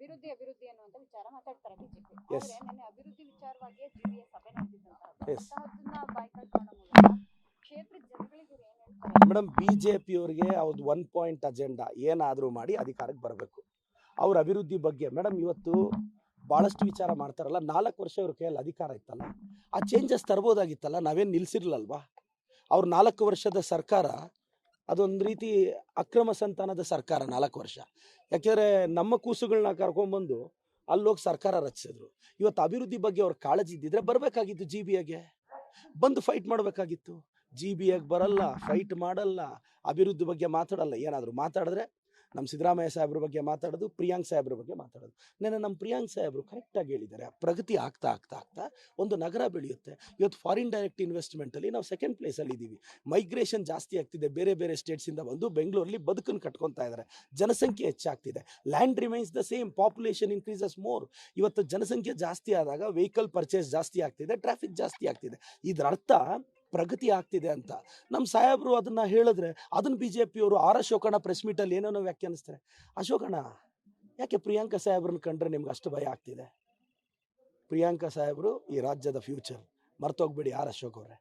ಅಭಿವೃದ್ಧಿ ಅಭಿವೃದ್ಧಿ ಅನ್ನುವಂತ ವಿಚಾರ ಮಾತಾಡ್ತಾರೆ ಬಿಜೆಪಿ. ಎಸ್ ಆದ್ರೆ ನಿನ್ನೆ ಅಭಿವೃದ್ಧಿ ವಿಚಾರವಾಗಿ ಜಿವಿಎ ಸಭೆ ನಡೆದಿದ್ದಂತಹದ್ದು ಎಸ್ ಅಂತಹದ್ದನ್ನ ಬಾಯ್ಕಾಟ್ ಮಾಡೋ ಮೂಲಕ ಕ್ಷೇತ್ರದ ಜನಗಳಿಗೆ ಇವ್ರು ಏನ್ ಹೇಳ್ತಾರೆ? ಮೇಡಮ್, BJP ಅವರಿಗೆ ಅವ್ರದ್ದು 1 ಪಾಯಿಂಟ್ ಅಜೆಂಡಾ ಏನಾದರೂ ಮಾಡಿ ಅಧಿಕಾರಕ್ಕೆ ಬರಬೇಕು. ಅವ್ರ ಅಭಿವೃದ್ಧಿ ಬಗ್ಗೆ ಮೇಡಮ್ ಇವತ್ತು ಭಾಳಷ್ಟು ವಿಚಾರ ಮಾಡ್ತಾರಲ್ಲ. 4 ವರ್ಷ ಅವ್ರ ಕೈಯಲ್ಲಿ ಅಧಿಕಾರ ಇತ್ತಲ್ಲ, ಆ ಚೇಂಜಸ್ ತರ್ಬೋದಾಗಿತ್ತಲ್ಲ, ನಾವೇನು ನಿಲ್ಸಿರ್ಲಲ್ವಾ? ಅವ್ರ 4 ವರ್ಷದ ಸರ್ಕಾರ ಅದೊಂದು ರೀತಿ ಅಕ್ರಮ ಸಂತಾನದ ಸರ್ಕಾರ 4 ವರ್ಷ. ಯಾಕೆಂದರೆ ನಮ್ಮ ಕೂಸುಗಳನ್ನ ಕರ್ಕೊಂಡ್ಬಂದು ಅಲ್ಲೋಗಿ ಸರ್ಕಾರ ರಚಿಸಿದ್ರು. ಇವತ್ತು ಅಭಿವೃದ್ಧಿ ಬಗ್ಗೆ ಅವ್ರ ಕಾಳಜಿ ಇದ್ದಿದ್ರೆ ಬರಬೇಕಾಗಿತ್ತು, GBAಗೆ ಬಂದು ಫೈಟ್ ಮಾಡಬೇಕಾಗಿತ್ತು. GBAಗೆ ಬರಲ್ಲ, ಫೈಟ್ ಮಾಡಲ್ಲ, ಅಭಿವೃದ್ಧಿ ಬಗ್ಗೆ ಮಾತಾಡಲ್ಲ. ಏನಾದರೂ ಮಾತಾಡಿದ್ರೆ ನಮ್ಮ ಸಿದ್ದರಾಮಯ್ಯ ಸಾಹೇಬ್ರ ಬಗ್ಗೆ ಮಾತಾಡೋದು, ಪ್ರಿಯಾಂಕ್ ಸಾಹೇಬ್ರ ಬಗ್ಗೆ ಮಾತಾಡೋದು. ನೆನ್ನೆ ನಮ್ಮ ಪ್ರಿಯಾಂಕ್ ಸಾಹೇಬರು ಕರೆಕ್ಟಾಗಿ ಹೇಳಿದ್ದಾರೆ, ಪ್ರಗತಿ ಆಗ್ತಾ ಆಗ್ತಾ ಆಗ್ತಾ ಒಂದು ನಗರ ಬೆಳೆಯುತ್ತೆ. ಇವತ್ತು ಫಾರಿನ್ ಡೈರೆಕ್ಟ್ ಇನ್ವೆಸ್ಟ್ಮೆಂಟಲ್ಲಿ ನಾವು 2nd ಪ್ಲೇಸಲ್ಲಿ ಇದ್ದೀವಿ. ಮೈಗ್ರೇಷನ್ ಜಾಸ್ತಿ ಆಗ್ತಿದೆ, ಬೇರೆ ಬೇರೆ ಸ್ಟೇಟ್ಸಿಂದ ಬಂದು ಬೆಂಗಳೂರಲ್ಲಿ ಬದುಕನ್ನು ಕಟ್ಕೊತಾ ಇದ್ದಾರೆ. ಜನಸಂಖ್ಯೆ ಹೆಚ್ಚಾಗ್ತಿದೆ, land remains the same, population increases more. ಇವತ್ತು ಜನಸಂಖ್ಯೆ ಜಾಸ್ತಿ ಆದಾಗ ವೆಹಿಕಲ್ ಪರ್ಚೇಸ್ ಜಾಸ್ತಿ ಆಗ್ತಿದೆ, ಟ್ರಾಫಿಕ್ ಜಾಸ್ತಿ ಆಗ್ತಿದೆ. ಇದರ ಅರ್ಥ ಪ್ರಗತಿ ಆಗ್ತಿದೆ ಅಂತ. ನಮ್ಮ ಸಾಹೇಬರು ಅದನ್ನು ಹೇಳಿದ್ರೆ ಅದನ್ನು BJP ಅವರು ಅಶೋಕಣ್ಣ ಪ್ರೆಸ್ ಮೀಟಲ್ಲಿ ಏನೇನೋ ವ್ಯಾಖ್ಯಾನಿಸ್ತಾರೆ. ಅಶೋಕಣ್ಣ, ಯಾಕೆ ಪ್ರಿಯಾಂಕಾ ಸಾಹೇಬ್ರನ್ನ ಕಂಡ್ರೆ ನಿಮ್ಗೆ ಅಷ್ಟು ಭಯ ಆಗ್ತಿದೆ? ಪ್ರಿಯಾಂಕಾ ಸಾಹೇಬರು ಈ ರಾಜ್ಯದ ಫ್ಯೂಚರ್, ಮರ್ತೋಗ್ಬೇಡಿ. ಅಶೋಕ್ ಅವರೇ.